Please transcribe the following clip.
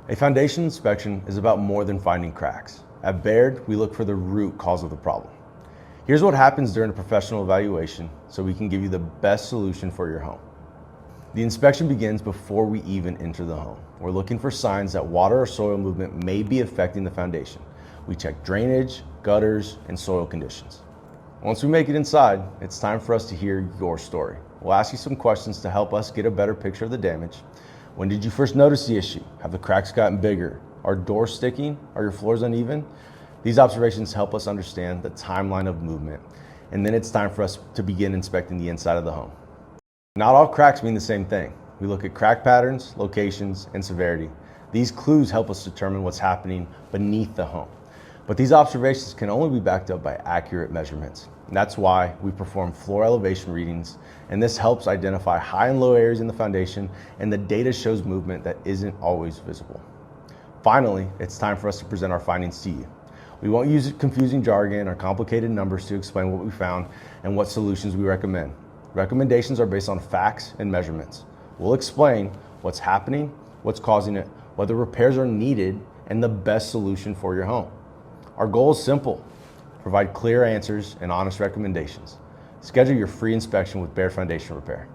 A foundation inspection is about more than finding cracks. At Baird, we look for the root cause of the problem. Here's what happens during a professional evaluation so we can give you the best solution for your home. The inspection begins before we even enter the home. We're looking for signs that water or soil movement may be affecting the foundation. We check drainage, gutters, and soil conditions. Once we make it inside, it's time for us to hear your story. We'll ask you some questions to help us get a better picture of the damage. When did you first notice the issue? Have the cracks gotten bigger? Are doors sticking? Are your floors uneven? These observations help us understand the timeline of movement, and then it's time for us to begin inspecting the inside of the home. Not all cracks mean the same thing. We look at crack patterns, locations, and severity. These clues help us determine what's happening beneath the home. But these observations can only be backed up by accurate measurements. And that's why we perform floor elevation readings, and this helps identify high and low areas in the foundation, and the data shows movement that isn't always visible. Finally, it's time for us to present our findings to you. We won't use confusing jargon or complicated numbers to explain what we found and what solutions we recommend. Recommendations are based on facts and measurements. We'll explain what's happening, what's causing it, whether repairs are needed, and the best solution for your home. Our goal is simple: provide clear answers and honest recommendations. Schedule your free inspection with Baird Foundation Repair.